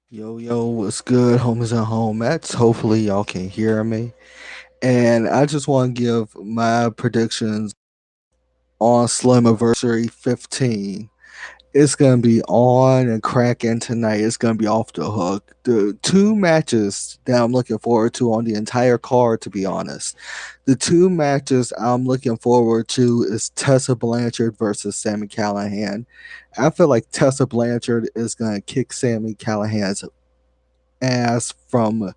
Yo, yo, what's good, homies and homettes? Hopefully, y'all can hear me. And I just want to give my predictions on Slammiversary 15. It's going to be on and cracking tonight. It's going to be off the hook. The two matches that I'm looking forward to on the entire card, to be honest. The two matches I'm looking forward to is Tessa Blanchard versus Sami Callihan. I feel like Tessa Blanchard is going to kick Sami Callihan's ass from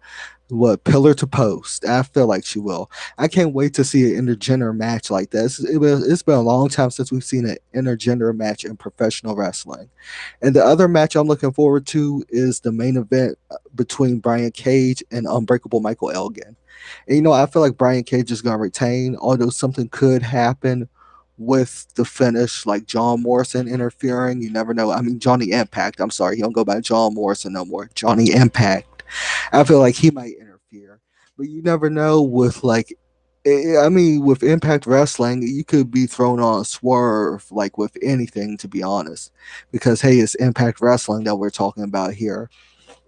what pillar to post. I feel like she will. I can't wait to see an intergender match like this. It's been a long time since we've seen an intergender match in professional wrestling. And the other match I'm looking forward to is the main event between Brian Cage and Unbreakable Michael Elgin. And I feel like Brian Cage is going to retain, although something could happen with the finish, like John Morrison interfering. You never know. I mean, Johnny Impact. I'm sorry, he don't go by John Morrison no more. Johnny Impact. I feel like he might interfere, but you never know with like. I mean, with Impact Wrestling, you could be thrown on a swerve, like with anything, to be honest. Because, hey, it's Impact Wrestling that we're talking about here.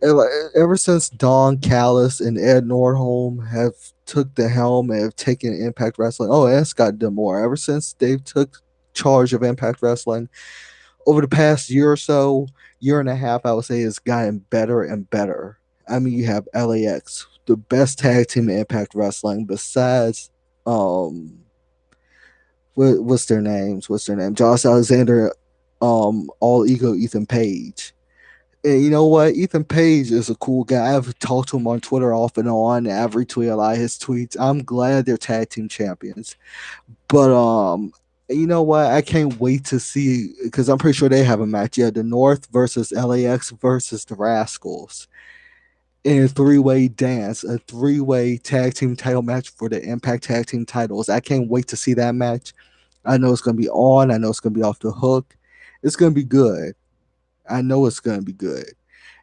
Ever since Don Callis and Ed Nordholm have took the helm and have taken Impact Wrestling, oh, and Scott D'Amore, ever since they've took charge of Impact Wrestling over the past year or so, year and a half, I would say, it's gotten better and better. I mean, you have LAX, the best tag team in Impact Wrestling, besides what's their names? What's their name? Josh Alexander, All Ego, Ethan Page. And you know what? Ethan Page is a cool guy. I've talked to him on Twitter off and on. I've retweeted a lot of his tweets. I'm glad they're tag team champions. But you know what? I can't wait to see because I'm pretty sure they have a match. Yeah, the North versus LAX versus the Rascals in a three-way dance, a three-way tag team title match for the Impact Tag Team titles. I can't wait to see that match. I know it's gonna be on. I know it's gonna be off the hook. It's gonna be good. I know it's gonna be good.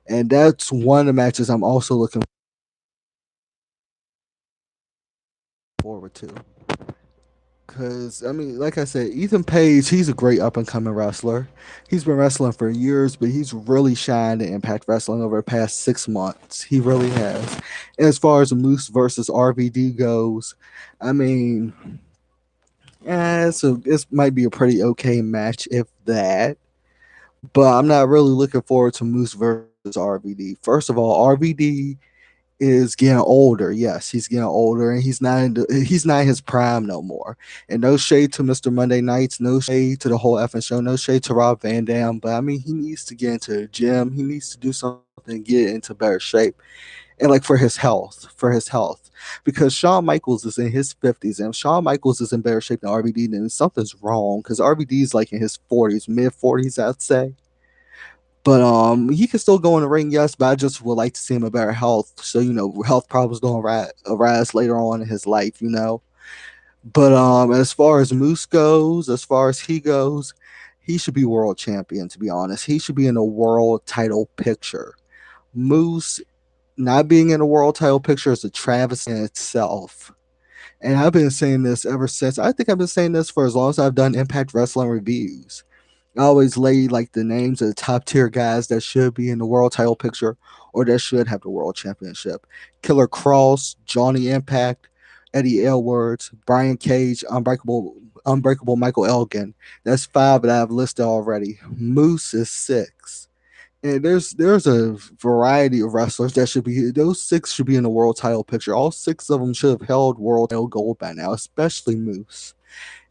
And that's one of the matches I'm also looking forward to. Cause I mean, like I said, Ethan Page, he's a great up and coming wrestler. He's been wrestling for years, but he's really shined in Impact Wrestling over the past 6 months. He really has. And as far as Moose versus RVD goes, I mean, it might be a pretty okay match if that. But I'm not really looking forward to Moose versus RVD. First of all, RVD is getting older. Yes, he's getting older, and he's not in his prime no more. And no shade to Mr. Monday Nights, no shade to the whole effing show, no shade to Rob Van Dam. But I mean, he needs to get into the gym. He needs to do something, get into better shape, and like for his health. Because Shawn Michaels is in his 50s, and if Shawn Michaels is in better shape than RVD, then something's wrong. Because RVD is like in his 40s, mid 40s, I'd say. But he can still go in the ring, yes. But I just would like to see him in better health, so health problems don't arise later on in his life, you know. But as far as Moose goes, as far as he goes, he should be world champion. To be honest, he should be in a world title picture. Moose not being in a world title picture is a travesty in itself. And I've been saying this ever since. I think I've been saying this for as long as I've done Impact Wrestling reviews. I always lay like the names of the top tier guys that should be in the world title picture or that should have the world championship. Killer Cross, Johnny Impact, Eddie Edwards, Brian Cage, Unbreakable Michael Elgin. That's five that I've listed already. Moose is six. And there's a variety of wrestlers that should be those six should be in the world title picture. All six of them should have held world title gold by now, especially Moose.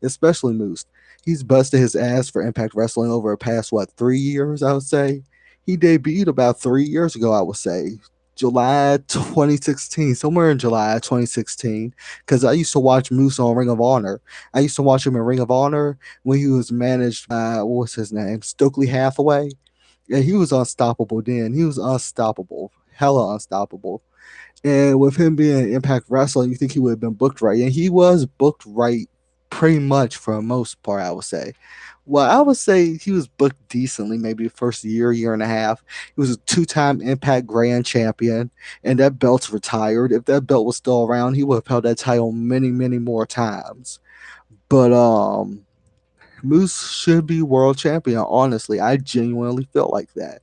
Especially Moose. He's busted his ass for Impact Wrestling over the past 3 years, I would say. He debuted about 3 years ago, I would say. July 2016, somewhere in July 2016, because I used to watch Moose on Ring of Honor. I used to watch him in Ring of Honor when he was managed by, what was his name? Stokely Hathaway. Yeah, he was unstoppable then. He was unstoppable, hella unstoppable. And with him being Impact Wrestling, you think he would have been booked right. And he was booked right pretty much for the most part, I would say. Well, I would say he was booked decently, maybe the first year, year and a half. He was a two-time Impact Grand Champion, and that belt's retired. If that belt was still around, he would have held that title many, many more times. But Moose should be world champion. Honestly, I genuinely feel like that.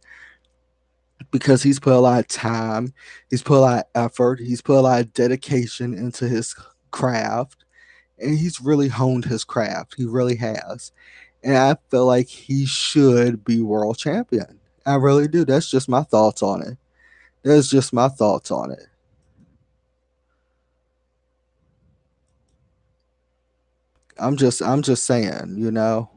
because he's put a lot of time, he's put a lot of effort, he's put a lot of dedication into his craft, and he's really honed his craft. He really has. And I feel like he should be world champion. I really do. That's just my thoughts on it. That's just my thoughts on it. I'm just saying, you know.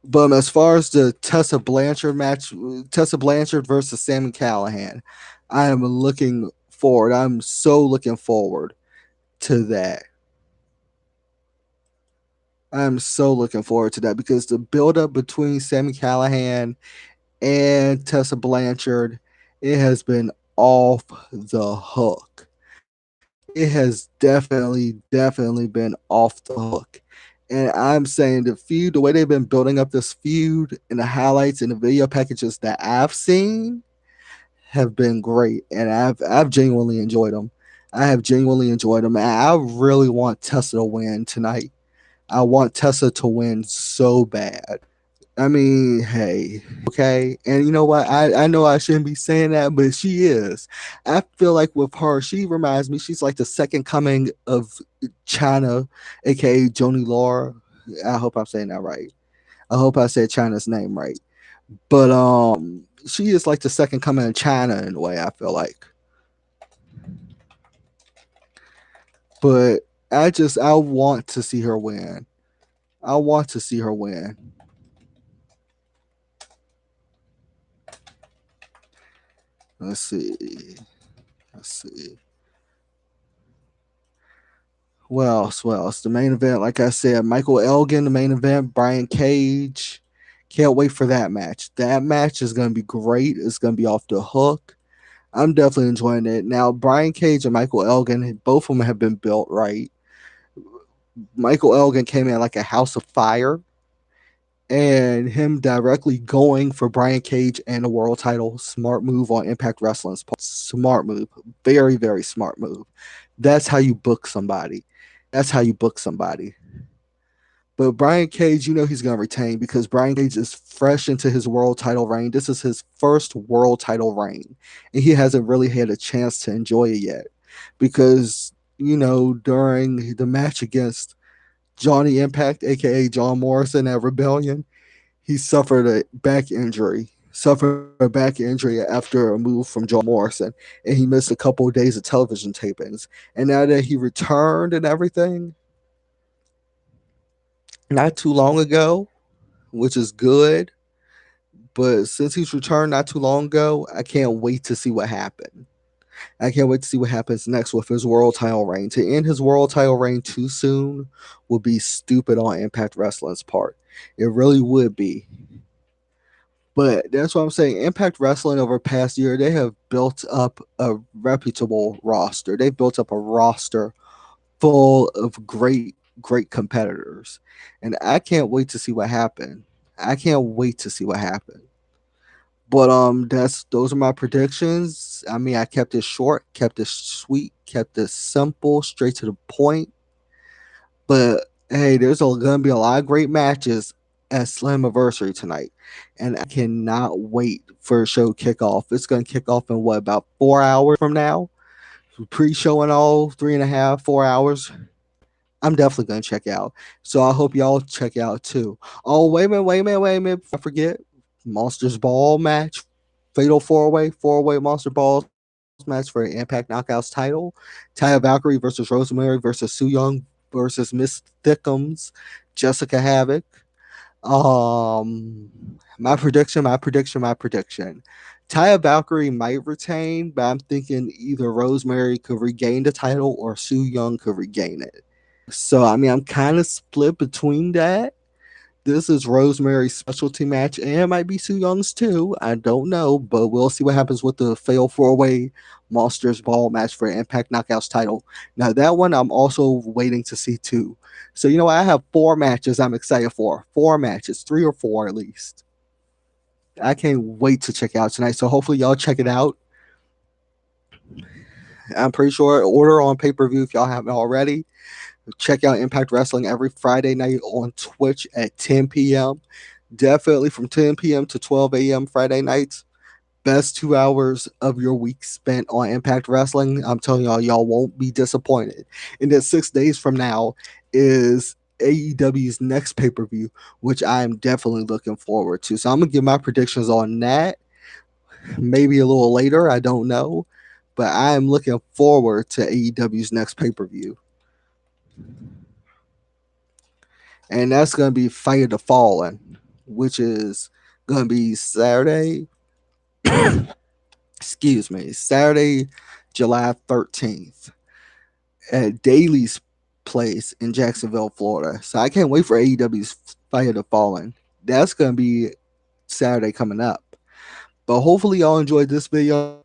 But as far as the Tessa Blanchard match, Tessa Blanchard versus Sami Callihan, I am looking forward. I'm so looking forward to that. I'm so looking forward to that because the build up between Sami Callihan and Tessa Blanchard, it has been off the hook. It has definitely been off the hook. And I'm saying the feud, the way they've been building up this feud and the highlights and the video packages that I've seen have been great. And I've genuinely enjoyed them. I have genuinely enjoyed them. And I really want Tessa to win tonight. I want Tessa to win so bad. I mean, hey, okay. And you know what? I know I shouldn't be saying that, but she is. I feel like with her, she reminds me, she's like the second coming of China, aka Joni Laura. I hope I'm saying that right. I hope I said China's name right. But she is like the second coming of China in a way, I feel like. But I want to see her win. I want to see her win. Let's see. Let's see. What else? The main event, like I said, Michael Elgin, the main event, Brian Cage. Can't wait for that match. That match is going to be great. It's going to be off the hook. I'm definitely enjoying it. Now, Brian Cage and Michael Elgin, both of them have been built right. Michael Elgin came in like a house of fire, and him directly going for Brian Cage and the world title, smart move on Impact Wrestling's part. Smart move. Very smart move. That's how you book somebody. That's how you book somebody. But Brian Cage, you know he's going to retain because Brian Cage is fresh into his world title reign. This is his first world title reign, and he hasn't really had a chance to enjoy it yet because, you know, during the match against Johnny Impact, aka John Morrison at Rebellion, he suffered a back injury. Suffered a back injury after a move from John Morrison, and he missed a couple of days of television tapings. And now that he returned and everything, not too long ago, which is good. But since he's returned not too long ago, I can't wait to see what happens. I can't wait to see what happens next with his world title reign. To end his world title reign too soon would be stupid on Impact Wrestling's part. It really would be. But that's what I'm saying. Impact Wrestling over the past year, they have built up a reputable roster. They've built up a roster full of great competitors. And I can't wait to see what happens. I can't wait to see what happens. But that's those are my predictions. I mean, I kept it short, kept it sweet, kept it simple, straight to the point. But hey, there's gonna be a lot of great matches at Slammiversary tonight, and I cannot wait for a show kickoff. It's gonna kick off in what, about 4 hours from now? Pre-show and all, 3.5, 4 hours. I'm definitely gonna check out. So I hope y'all check out too. Oh, wait a minute. I forget. Monsters Ball match. Fatal four-way Monster Balls match for the Impact Knockouts title. Taya Valkyrie versus Rosemary versus Su Young versus Miss Thickums, Jessica Havoc. My prediction. Taya Valkyrie might retain, but I'm thinking either Rosemary could regain the title or Su Young could regain it. So I mean, I'm kind of split between that. This is Rosemary's specialty match, and it might be Su Young's too. I don't know, but we'll see what happens with the fail four-way Monsters Ball match for Impact Knockouts title. Now that one I'm also waiting to see too. So you know what? I have 4 matches I'm excited for. 4 matches, 3 or 4 at least. I can't wait to check out tonight. So hopefully y'all check it out. I'm pretty sure order on pay-per-view if y'all haven't already. Check out Impact Wrestling every Friday night on Twitch at 10 p.m. Definitely from 10 p.m. to 12 a.m. Friday nights. Best 2 hours of your week spent on Impact Wrestling. I'm telling y'all won't be disappointed. And then 6 days from now is AEW's next pay per view, which I'm definitely looking forward to. So I'm gonna give my predictions on that maybe a little later. I don't know, but I am looking forward to AEW's next pay per view, and that's gonna be Fight of the Fallen, which is gonna be Saturday. Excuse me, Saturday, July 13th at Daly's place in Jacksonville, Florida. So I can't wait for AEW's Fight of the Fallen. That's gonna be Saturday coming up. But hopefully y'all enjoyed this video.